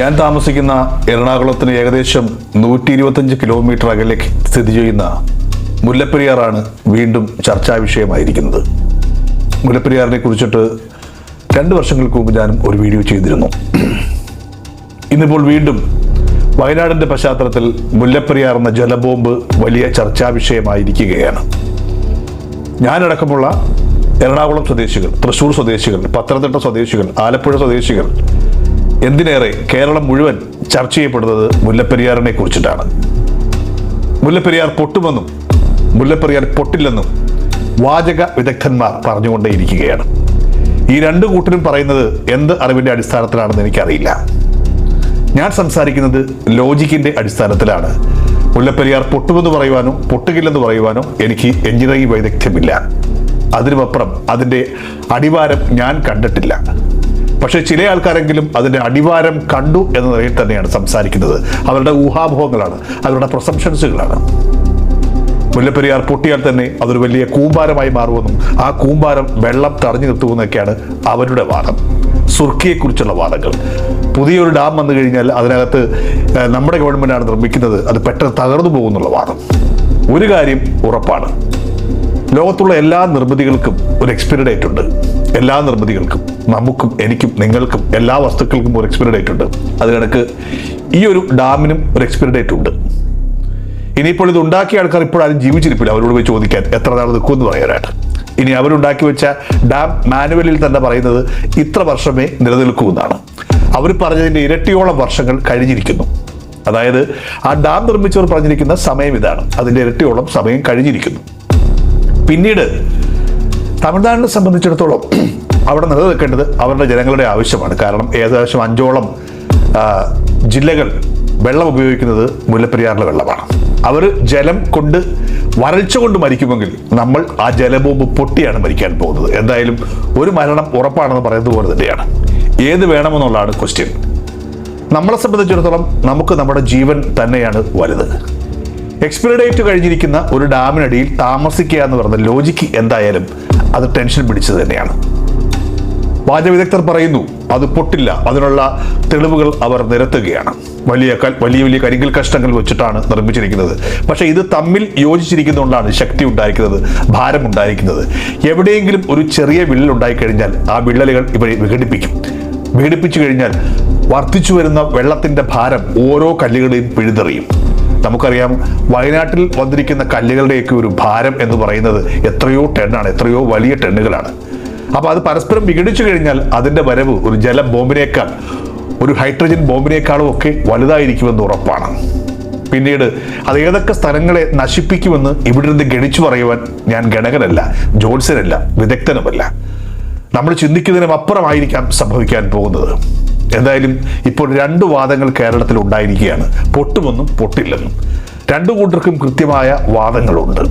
ഞാൻ താമസിക്കുന്ന എറണാകുളത്തിന് ഏകദേശം 125 കിലോമീറ്റർ അകലെ സ്ഥിതി ചെയ്യുന്ന മുല്ലപ്പെരിയാറാണ് വീണ്ടും ചർച്ചാ വിഷയമായിരിക്കുന്നത്. മുല്ലപ്പെരിയാറിനെ കുറിച്ചിട്ട് 2 വർഷങ്ങൾക്ക് മുമ്പ് ഞാനും ഒരു വീഡിയോ ചെയ്തിരുന്നു. ഇന്നിപ്പോൾ വീണ്ടും വയനാടിൻ്റെ പശ്ചാത്തലത്തിൽ മുല്ലപ്പെരിയാർ എന്ന ജലബോംബ് വലിയ ചർച്ചാ വിഷയമായിരിക്കുകയാണ്. ഞാനടക്കമുള്ള എറണാകുളം സ്വദേശികൾ, തൃശ്ശൂർ സ്വദേശികൾ, പത്തനംതിട്ട സ്വദേശികൾ, ആലപ്പുഴ സ്വദേശികൾ, എന്തിനേറെ കേരളം മുഴുവൻ ചർച്ച ചെയ്യപ്പെടുന്നത് മുല്ലപ്പെരിയാറിനെ കുറിച്ചിട്ടാണ്. മുല്ലപ്പെരിയാർ പൊട്ടുമെന്നും മുല്ലപ്പെരിയാർ പൊട്ടില്ലെന്നും വാചക വിദഗ്ധന്മാർ പറഞ്ഞുകൊണ്ടേയിരിക്കുകയാണ്. ഈ 2 കൂട്ടരും പറയുന്നത് എന്ത് അറിവിൻ്റെ അടിസ്ഥാനത്തിലാണെന്ന് എനിക്കറിയില്ല. ഞാൻ സംസാരിക്കുന്നത് ലോജിക്കിൻ്റെ അടിസ്ഥാനത്തിലാണ്. മുല്ലപ്പെരിയാർ പൊട്ടുമെന്ന് പറയുവാനോ പൊട്ടുകില്ലെന്ന് പറയുവാനോ എനിക്ക് എഞ്ചിനീയറിംഗ് വൈദഗ്ധ്യമില്ല. അതിനുമപ്പുറം അതിൻ്റെ അടിവാരം ഞാൻ കണ്ടിട്ടില്ല. പക്ഷേ ചില ആൾക്കാരെങ്കിലും അതിൻ്റെ അടിവാരം കണ്ടു എന്ന നിലയിൽ തന്നെയാണ് സംസാരിക്കുന്നത്. അവരുടെ ഊഹാപോഹങ്ങളാണ്, അവരുടെ പ്രസംഷൻസുകളാണ്. മുല്ലപ്പെരിയാർ പൊട്ടിയാൽ തന്നെ അതൊരു വലിയ കൂമ്പാരമായി മാറുമെന്നും ആ കൂമ്പാരം വെള്ളം തടഞ്ഞു നിർത്തുമെന്നൊക്കെയാണ് അവരുടെ വാദം. സുർക്കിയെക്കുറിച്ചുള്ള വാദങ്ങൾ. പുതിയൊരു ഡാം വന്നു കഴിഞ്ഞാൽ അതിനകത്ത് നമ്മുടെ ഗവൺമെൻറ്റാണ് നിർമ്മിക്കുന്നത്, അത് പെട്ടെന്ന് തകർന്നു പോകുന്നുള്ള വാദം. ഒരു കാര്യം ഉറപ്പാണ്, ലോകത്തുള്ള എല്ലാ നിർമ്മിതികൾക്കും ഒരു എക്സ്പയറി ഡേറ്റ് ഉണ്ട്. എല്ലാ നിർമ്മിതികൾക്കും, നമുക്കും എനിക്കും നിങ്ങൾക്കും എല്ലാ വസ്തുക്കൾക്കും ഒരു എക്സ്പയറി ഡേറ്റ് ഉണ്ട്. അത് കണക്ക് ഈ ഒരു ഡാമിനും ഒരു എക്സ്പയറി ഡേറ്റ് ഉണ്ട്. ഇനിയിപ്പോൾ ഇത് ഉണ്ടാക്കിയ ആൾക്കാർ ഇപ്പോഴാരും ജീവിച്ചിരിപ്പില്ല. അവരോട് പോയി ചോദിക്കാൻ എത്ര നാൾ നിൽക്കുമെന്ന് പറയാനായിട്ട്. ഇനി അവരുണ്ടാക്കി വെച്ച ഡാം മാനുവലിൽ തന്നെ പറയുന്നത് ഇത്ര വർഷമേ നിലനിൽക്കുമെന്നാണ്. അവർ പറഞ്ഞതിൻ്റെ ഇരട്ടിയോളം വർഷങ്ങൾ കഴിഞ്ഞിരിക്കുന്നു. അതായത് ആ ഡാം നിർമ്മിച്ചവർ പറഞ്ഞിരിക്കുന്ന സമയം ഇതാണ്, അതിൻ്റെ ഇരട്ടിയോളം സമയം കഴിഞ്ഞിരിക്കുന്നു. പിന്നീട് തമിഴ്നാടിനെ സംബന്ധിച്ചിടത്തോളം അവിടെ നിലനിൽക്കേണ്ടത് അവരുടെ ജനങ്ങളുടെ ആവശ്യമാണ്. കാരണം ഏകദേശം 5ഓളം ജില്ലകൾ വെള്ളം ഉപയോഗിക്കുന്നത് മുല്ലപ്പെരിയാറിലെ വെള്ളമാണ്. അവർ ജലം കൊണ്ട് വരൾച്ച കൊണ്ട് മരിക്കുമെങ്കിൽ നമ്മൾ ആ ജലബോംബ് പൊട്ടിയാണ് മരിക്കാൻ പോകുന്നത്. എന്തായാലും ഒരു മരണം ഉറപ്പാണെന്ന് പറയുന്നത് പോലെ തന്നെയാണ്. ഏത് വേണമെന്നുള്ളതാണ് ക്വസ്റ്റ്യൻ. നമ്മളെ സംബന്ധിച്ചിടത്തോളം നമുക്ക് നമ്മുടെ ജീവൻ തന്നെയാണ് വലുത്. എക്സ്പയറി ഡേറ്റ് കഴിഞ്ഞിരിക്കുന്ന ഒരു ഡാമിനടിയിൽ താമസിക്കുക എന്ന് പറയുന്ന ലോജിക്ക് എന്തായാലും അത് ടെൻഷൻ പിടിച്ചത് തന്നെയാണ്. വാചക വിദഗ്ധർ പറയുന്നു അത് പൊട്ടില്ല, അതിനുള്ള തെളിവുകൾ അവർ നിരത്തുകയാണ്. വലിയ വലിയ കരിങ്കൽ കഷ്ണങ്ങൾ വെച്ചിട്ടാണ് നിർമ്മിച്ചിരിക്കുന്നത്. പക്ഷേ ഇത് തമ്മിൽ യോജിച്ചിരിക്കുന്നതുകൊണ്ടാണ് ശക്തി ഉണ്ടായിരിക്കുന്നത്, ഭാരം ഉണ്ടായിരിക്കുന്നത്. എവിടെയെങ്കിലും ഒരു ചെറിയ വിള്ളൽ ഉണ്ടായിക്കഴിഞ്ഞാൽ ആ വിള്ളലുകൾ ഇവരെ വിഘടിപ്പിച്ചു കഴിഞ്ഞാൽ വർദ്ധിച്ചു വരുന്ന വെള്ളത്തിൻ്റെ ഭാരം ഓരോ കല്ലുകളെയും പിഴുതെറിയും. നമുക്കറിയാം, വയനാട്ടിൽ വന്നിരിക്കുന്ന കല്ലുകളുടെയൊക്കെ ഒരു ഭാരം എന്ന് പറയുന്നത് എത്രയോ ടണ്ണാണ്, എത്രയോ വലിയ ടണ്ണുകളാണ്. അപ്പോൾ അത് പരസ്പരം വിഘടിച്ചു കഴിഞ്ഞാൽ അതിൻ്റെ വരവ് ഒരു ജല ബോംബിനേക്കാൾ, ഒരു ഹൈഡ്രജൻ ബോംബിനേക്കാളും ഒക്കെ വലുതായിരിക്കുമെന്ന് ഉറപ്പാണ്. പിന്നീട് അത് ഏതൊക്കെ സ്ഥലങ്ങളെ നശിപ്പിക്കുമെന്ന് ഇവിടെ നിന്ന് ഗണിച്ചു പറയുവാൻ ഞാൻ ഗണകനല്ല, ജ്യോത്സ്യനല്ല, വിദഗ്ധനുമല്ല. നമ്മൾ ചിന്തിക്കുന്നതിനും അപ്പുറമായിരിക്കാം സംഭവിക്കാൻ പോകുന്നത്. എന്തായാലും ഇപ്പോൾ 2 വാദങ്ങൾ കേരളത്തിൽ ഉണ്ടായിരിക്കുകയാണ്, പൊട്ടുമെന്നും പൊട്ടില്ലെന്നും. 2 കൂട്ടർക്കും കൃത്യമായ വാദങ്ങളുണ്ട്.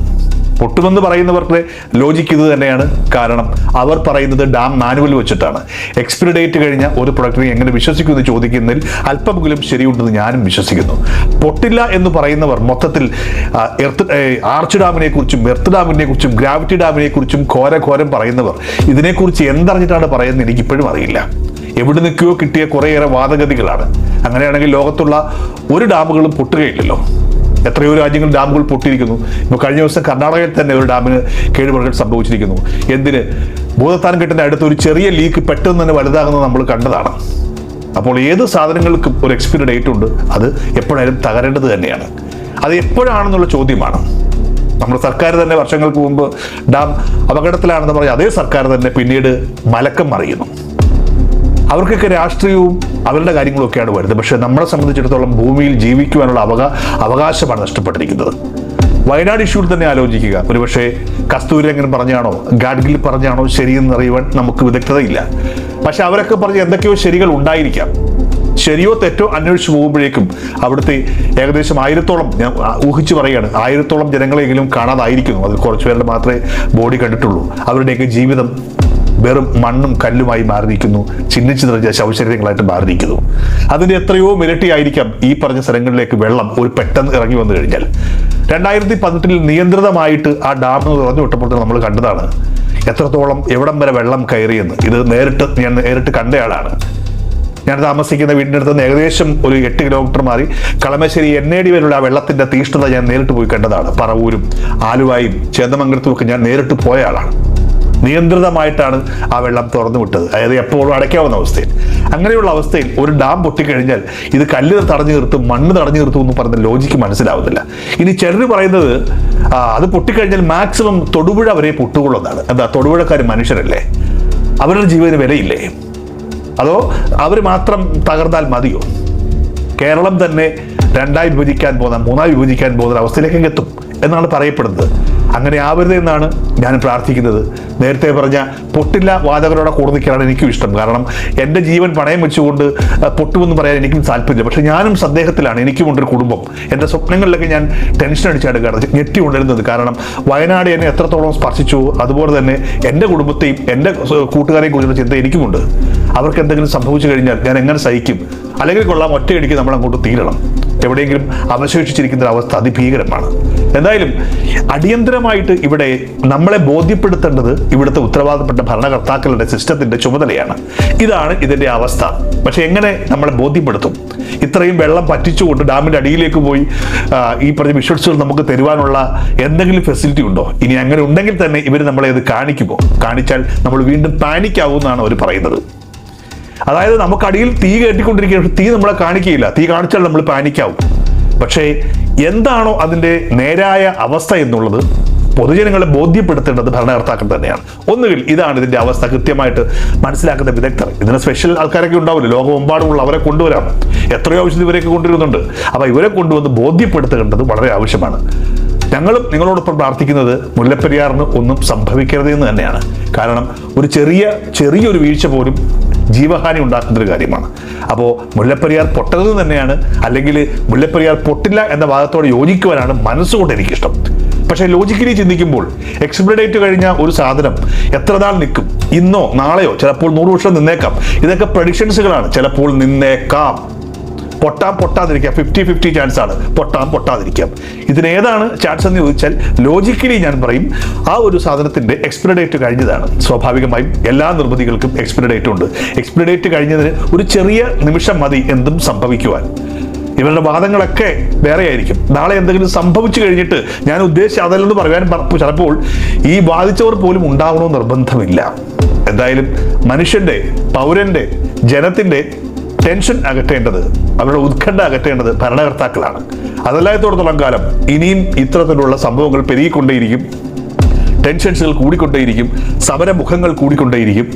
പൊട്ടുമെന്ന് പറയുന്നവരുടെ ലോജിക്ക് ഇത് തന്നെയാണ്. കാരണം അവർ പറയുന്നത് ഡാം മാനുവൽ വെച്ചിട്ടാണ്. എക്സ്പയറി ഡേറ്റ് കഴിഞ്ഞ ഒരു പ്രൊഡക്റ്റിനെ എങ്ങനെ വിശ്വസിക്കുമെന്ന് ചോദിക്കുന്നതിൽ അല്പമെങ്കിലും ശരിയുണ്ടെന്ന് ഞാനും വിശ്വസിക്കുന്നു. പൊട്ടില്ല എന്ന് പറയുന്നവർ മൊത്തത്തിൽ ആർച്ച് ഡാമിനെ കുറിച്ചും എർത്ത് ഡാമിനെ കുറിച്ചും ഗ്രാവിറ്റി ഡാമിനെ കുറിച്ചും ഘോരം പറയുന്നവർ ഇതിനെക്കുറിച്ച് എന്തറിഞ്ഞിട്ടാണ് പറയുന്നത് എനിക്കിപ്പോഴും അറിയില്ല. എവിടെ നിൽക്കുകയോ കിട്ടിയ കുറേയേറെ വാദഗതികളാണ്. അങ്ങനെയാണെങ്കിൽ ലോകത്തുള്ള ഒരു ഡാമുകളും പൊട്ടുകയില്ലല്ലോ. എത്രയോ രാജ്യങ്ങൾ ഡാമുകൾ പൊട്ടിയിരിക്കുന്നു. ഇപ്പോൾ കഴിഞ്ഞ ദിവസം കർണാടകയിൽ തന്നെ ഒരു ഡാമിന് കേടുപാടുകൾ സംഭവിച്ചിരിക്കുന്നു. എന്തിന്? ഭൂതത്താനം കെട്ടിൻ്റെ അടുത്ത് ഒരു ചെറിയ ലീക്ക് പെട്ടെന്ന് തന്നെ വലുതാകുന്നത് നമ്മൾ കണ്ടതാണ്. അപ്പോൾ ഏത് സാധനങ്ങൾക്കും ഒരു എക്സ്പയറി ഡേറ്റ് ഉണ്ട്. അത് എപ്പോഴായാലും തകരേണ്ടത് തന്നെയാണ്. അത് എപ്പോഴാണെന്നുള്ള ചോദ്യമാണ്. നമ്മുടെ സർക്കാർ തന്നെ വർഷങ്ങൾക്ക് മുമ്പ് ഡാം അപകടത്തിലാണെന്ന് പറഞ്ഞ് അതേ സർക്കാർ തന്നെ പിന്നീട് മലക്കം മറിയുന്നു. അവർക്കൊക്കെ രാഷ്ട്രീയവും അവരുടെ കാര്യങ്ങളൊക്കെയാണ് വരുന്നത്. പക്ഷേ നമ്മളെ സംബന്ധിച്ചിടത്തോളം ഭൂമിയിൽ ജീവിക്കുവാനുള്ള അവകാശമാണ് നഷ്ടപ്പെട്ടിരിക്കുന്നത്. വയനാട് ഇഷ്യൂവിൽ തന്നെ ആലോചിക്കുക. ഒരുപക്ഷെ കസ്തൂരിരംഗൻ പറഞ്ഞാണോ ഗാഡ്ഗിൽ പറഞ്ഞാണോ ശരിയെന്ന് അറിയുവാൻ നമുക്ക് വിദഗ്ധതയില്ല. പക്ഷെ അവരൊക്കെ പറഞ്ഞ് എന്തൊക്കെയോ ശരികൾ ഉണ്ടായിരിക്കാം. ശരിയോ തെറ്റോ അന്വേഷിച്ച് പോകുമ്പോഴേക്കും അവിടുത്തെ ഏകദേശം 1000-ഓളം, ഞാൻ ഊഹിച്ച് പറയുകയാണ്, 1000-ഓളം ജനങ്ങളെങ്കിലും കാണാതായിരിക്കുന്നു. അതിൽ കുറച്ച് പേരുടെ മാത്രമേ ബോഡി കണ്ടിട്ടുള്ളൂ. അവരുടെയൊക്കെ ജീവിതം വെറും മണ്ണും കല്ലുമായി മാറിയിരിക്കുന്നു, ചിഹ്നിച്ചു നിറഞ്ഞ ശവശരീരങ്ങളായിട്ട് മാറിയിരിക്കുന്നു. അതിൻ്റെ എത്രയോ ഇരട്ടിയായിരിക്കാം ഈ പറഞ്ഞ സ്ഥലങ്ങളിലേക്ക് വെള്ളം ഒരു പെട്ടെന്ന് ഇറങ്ങി വന്നു കഴിഞ്ഞാൽ. 2018 നിയന്ത്രിതമായിട്ട് ആ ഡാം തുറന്നു വിട്ടപ്പോൾ നമ്മൾ കണ്ടതാണ് എത്രത്തോളം എവിടം വരെ വെള്ളം കയറിയെന്ന്. ഇത് ഞാൻ നേരിട്ട് കണ്ടയാളാണ്. ഞാൻ താമസിക്കുന്ന വീടിൻ്റെ അടുത്ത് നിന്ന് ഏകദേശം ഒരു 8 കിലോമീറ്റർ മാറി കളമശ്ശേരി NAD വരെയുള്ള ആ വെള്ളത്തിൻ്റെ തീഷ്ണത ഞാൻ നേരിട്ട് പോയി കണ്ടതാണ്. പറവൂരും ആലുവായും ചേന്ദമംഗലത്തും ഒക്കെ ഞാൻ നേരിട്ട് പോയ ആളാണ്. നിയന്ത്രിതമായിട്ടാണ് ആ വെള്ളം തുറന്നു വിട്ടത്, അതായത് എപ്പോഴും അടയ്ക്കാവുന്ന അവസ്ഥയിൽ. അങ്ങനെയുള്ള അവസ്ഥയിൽ ഒരു ഡാം പൊട്ടിക്കഴിഞ്ഞാൽ ഇത് കല്ല് തടഞ്ഞു നിർത്തും, മണ്ണ് തടഞ്ഞു നിർത്തും എന്ന് പറയുന്ന ലോജിക്ക് മനസ്സിലാവുന്നില്ല. ഇനി ചിലർ പറയുന്നത് അത് പൊട്ടിക്കഴിഞ്ഞാൽ മാക്സിമം തൊടുപുഴ വരെ പൊട്ടുകൊള്ളുന്നതാണ്. എന്താ, തൊടുപുഴക്കാർ മനുഷ്യരല്ലേ, അവരുടെ ജീവന് വിലയില്ലേ? അതോ അവർ മാത്രം തകർന്നാൽ മതിയോ? കേരളം തന്നെ 2ആയി വിഭജിക്കാൻ പോകുന്ന, 3ആയി വിഭജിക്കാൻ പോകുന്ന അവസ്ഥയിലേക്ക് എത്തും എന്നാണ് പറയപ്പെടുന്നത്. അങ്ങനെ ആവരുത് എന്നാണ് ഞാൻ പ്രാർത്ഥിക്കുന്നത്. നേരത്തെ പറഞ്ഞ പൊട്ടില്ല വാചകരോടെ കൂടെ നിൽക്കാനാണ് എനിക്കും ഇഷ്ടം. കാരണം എൻ്റെ ജീവൻ പണയം വെച്ചുകൊണ്ട് പൊട്ടുമെന്ന് പറയാൻ എനിക്കും താല്പര്യമില്ല. പക്ഷെ ഞാനും സന്ദേഹത്തിലാണ്. എനിക്കും ഉണ്ടൊരു കുടുംബം. എൻ്റെ സ്വപ്നങ്ങളിലൊക്കെ ഞാൻ ടെൻഷൻ അടിച്ചെടുക്കുകയാണ്, ഞെട്ടി ഉണരുന്നത്. കാരണം വയനാട് എന്നെ എത്രത്തോളം സ്പർശിച്ചു, അതുപോലെ തന്നെ എൻ്റെ കുടുംബത്തെയും എൻ്റെ കൂട്ടുകാരെയും കുറിച്ചുള്ള ചിന്ത എനിക്കുമുണ്ട്. അവർക്ക് എന്തെങ്കിലും സംഭവിച്ചു കഴിഞ്ഞാൽ ഞാൻ എങ്ങനെ സഹിക്കും? അല്ലെങ്കിൽ കൊള്ളാം, ഒറ്റയടിക്ക് നമ്മൾ അങ്ങോട്ട് തീരണം. എവിടെയെങ്കിലും അവശേഷിച്ചിരിക്കുന്ന ഒരു അവസ്ഥ അതിഭീകരമാണ്. എന്തായാലും അടിയന്തരമായിട്ട് ഇവിടെ നമ്മളെ ബോധ്യപ്പെടുത്തേണ്ടത് ഇവിടുത്തെ ഉത്തരവാദപ്പെട്ട ഭരണകർത്താക്കളുടെ സിസ്റ്റത്തിന്റെ ചുമതലയാണ്. ഇതാണ് ഇതിന്റെ അവസ്ഥ. പക്ഷെ എങ്ങനെ നമ്മളെ ബോധ്യപ്പെടുത്തും? ഇത്രയും വെള്ളം പറ്റിച്ചുകൊണ്ട് ഡാമിന്റെ അടിയിലേക്ക് പോയി ഈ പറഞ്ഞ വിഷ്വൽസുകൾ നമുക്ക് തരുവാനുള്ള എന്തെങ്കിലും ഫെസിലിറ്റി ഉണ്ടോ? ഇനി അങ്ങനെ ഉണ്ടെങ്കിൽ തന്നെ ഇവർ നമ്മളെ ഇത് കാണിക്കുമോ? കാണിച്ചാൽ നമ്മൾ വീണ്ടും പാനിക് ആവുമെന്നാണ് അവർ പറയുന്നത്. അതായത് നമുക്കടിയിൽ തീ കെട്ടിക്കൊണ്ടിരിക്കുകയാണ്, തീ നമ്മളെ കാണിക്കുകയില്ല. തീ കാണിച്ചാൽ നമ്മൾ പാനിക്കാവും. പക്ഷേ എന്താണോ അതിൻ്റെ നേരായ അവസ്ഥ എന്നുള്ളത് പൊതുജനങ്ങളെ ബോധ്യപ്പെടുത്തേണ്ടത് ഭരണകർത്താക്കൾ തന്നെയാണ്. ഒന്നുകിൽ ഇതാണ് ഇതിൻ്റെ അവസ്ഥ കൃത്യമായിട്ട് മനസ്സിലാക്കുന്ന വിദഗ്ധർ. ഇതിന് സ്പെഷ്യൽ ആൾക്കാരൊക്കെ ഉണ്ടാവില്ല, ലോകമെമ്പാടുമുള്ള അവരെ കൊണ്ടുവരാം. എത്രയോ ആവശ്യത്തിൽ ഇവരെയൊക്കെ കൊണ്ടുവരുന്നുണ്ട്. അപ്പോൾ ഇവരെ കൊണ്ടുവന്ന് ബോധ്യപ്പെടുത്തേണ്ടത് വളരെ ആവശ്യമാണ്. ഞങ്ങളും നിങ്ങളോടൊപ്പം പ്രാർത്ഥിക്കുന്നത് മുല്ലപ്പെരിയാറിന് ഒന്നും സംഭവിക്കരുത് എന്ന് തന്നെയാണ്. കാരണം ഒരു ചെറിയൊരു വീഴ്ച പോലും ജീവഹാനി ഉണ്ടാക്കുന്നൊരു കാര്യമാണ്. അപ്പോൾ മുല്ലപ്പെരിയാർ പൊട്ടരുത് തന്നെയാണ്, അല്ലെങ്കിൽ മുല്ലപ്പെരിയാർ പൊട്ടില്ല എന്ന വാദത്തോട് യോജിക്കുവാനാണ് മനസ്സുകൊണ്ട് എനിക്കിഷ്ടം. പക്ഷേ ലോജിക്കലി ചിന്തിക്കുമ്പോൾ എക്സ്പയറി ഡേറ്റ് കഴിഞ്ഞ ഒരു സാധനം എത്ര നാൾ നിൽക്കും? ഇന്നോ നാളെയോ, ചിലപ്പോൾ 100 വർഷം നിന്നേക്കാം. ഇതൊക്കെ പ്രഡിക്ഷൻസുകളാണ്. ചിലപ്പോൾ നിന്നേക്കാം, പൊട്ടാതിരിക്കാം. 50-50 ചാൻസ് ആണ് പൊട്ടാതിരിക്കാം. ഇതിനേതാണ് ചാൻസ് എന്ന് ചോദിച്ചാൽ ലോജിക്കലി ഞാൻ പറയും ആ ഒരു സാധനത്തിന്റെ എക്സ്പയറി ഡേറ്റ് കഴിഞ്ഞതാണ്. സ്വാഭാവികമായും എല്ലാ നിർമ്മിതികൾക്കും എക്സ്പയറി ഡേറ്റ് ഉണ്ട്. എക്സ്പയറി ഡേറ്റ് കഴിഞ്ഞതിന് ഒരു ചെറിയ നിമിഷം മതി എന്തും സംഭവിക്കുവാൻ. ഇവരുടെ വാദങ്ങളൊക്കെ വേറെ ആയിരിക്കും. നാളെ എന്തെങ്കിലും സംഭവിച്ചു കഴിഞ്ഞിട്ട് ഞാൻ ഉദ്ദേശിച്ച അതല്ലെന്ന് പറയാൻ ചിലപ്പോൾ ഈ ബാധിച്ചവർ പോലും ഉണ്ടാവണമെന്ന് നിർബന്ധമില്ല. എന്തായാലും മനുഷ്യന്റെ, പൗരന്റെ, ജനത്തിന്റെ ടെൻഷൻ അകറ്റേണ്ടത്, അവരുടെ ഉത്കണ്ഠ അകറ്റേണ്ടത് ഭരണകർത്താക്കളാണ്. അതല്ലാത്തോടത്തോളം കാലം ഇനിയും ഇത്തരത്തിലുള്ള സംഭവങ്ങൾ പെരുകിക്കൊണ്ടേയിരിക്കും, ടെൻഷൻസുകൾ കൂടിക്കൊണ്ടേയിരിക്കും, സമരമുഖങ്ങൾ കൂടിക്കൊണ്ടേയിരിക്കും.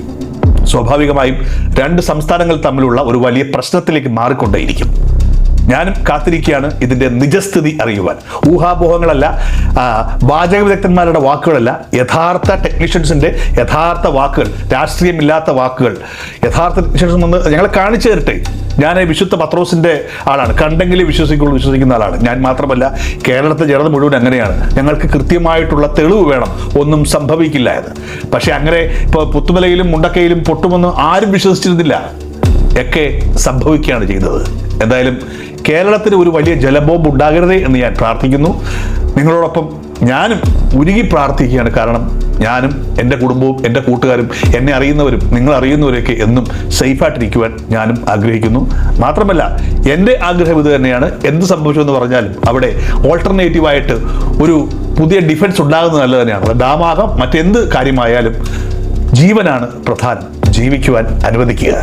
സ്വാഭാവികമായും 2 സംസ്ഥാനങ്ങൾ തമ്മിലുള്ള ഒരു വലിയ പ്രശ്നത്തിലേക്ക് മാറിക്കൊണ്ടേയിരിക്കും. ഞാനും കാത്തിരിക്കുകയാണ് ഇതിൻ്റെ നിജസ്ഥിതി അറിയുവാൻ. ഊഹാപോഹങ്ങളല്ല, വാചക വിദഗ്ധന്മാരുടെ വാക്കുകളല്ല, യഥാർത്ഥ ടെക്നീഷ്യൻസിൻ്റെ യഥാർത്ഥ വാക്കുകൾ, രാഷ്ട്രീയമില്ലാത്ത വാക്കുകൾ, യഥാർത്ഥ ടെക്നീഷ്യൻസ് വന്ന് ഞങ്ങളെ കാണിച്ചു തരട്ടെ. ഞാൻ വിശുദ്ധ പത്രോസിൻ്റെ ആളാണ്, കണ്ടെങ്കിലേ വിശ്വസിക്കുന്ന ആളാണ്. ഞാൻ മാത്രമല്ല, കേരളത്തെ ജനത മുഴുവൻ അങ്ങനെയാണ്. ഞങ്ങൾക്ക് കൃത്യമായിട്ടുള്ള തെളിവ് വേണം ഒന്നും സംഭവിക്കില്ല എന്ന്. പക്ഷെ അങ്ങനെ ഇപ്പോൾ പുത്തുമലയിലും മുണ്ടക്കയിലും പൊട്ടുമെന്ന് ആരും വിശ്വസിച്ചിരുന്നില്ല, ഒക്കെ സംഭവിക്കുകയാണ് ചെയ്തത്. എന്തായാലും കേരളത്തിന് ഒരു വലിയ ജലബോംബ് ഉണ്ടാകരുതേ എന്ന് ഞാൻ പ്രാർത്ഥിക്കുന്നു. നിങ്ങളോടൊപ്പം ഞാനും ഉരുകി പ്രാർത്ഥിക്കുകയാണ്. കാരണം ഞാനും എൻ്റെ കുടുംബവും എൻ്റെ കൂട്ടുകാരും എന്നെ അറിയുന്നവരും നിങ്ങൾ അറിയുന്നവരൊക്കെ എന്നും സേഫായിട്ടിരിക്കുവാൻ ഞാനും ആഗ്രഹിക്കുന്നു. മാത്രമല്ല എൻ്റെ ആഗ്രഹം ഇത് തന്നെയാണ്. എന്ത് സംഭവിച്ചു എന്ന് പറഞ്ഞാലും അവിടെ ഓൾട്ടർനേറ്റീവായിട്ട് ഒരു പുതിയ ഡിഫൻസ് ഉണ്ടാകുന്നത് നല്ലത് തന്നെയാണ്. ഡാമാകാം, മറ്റെന്ത് കാര്യമായാലും ജീവനാണ് പ്രധാനം. ജീവിക്കുവാൻ അനുവദിക്കുക.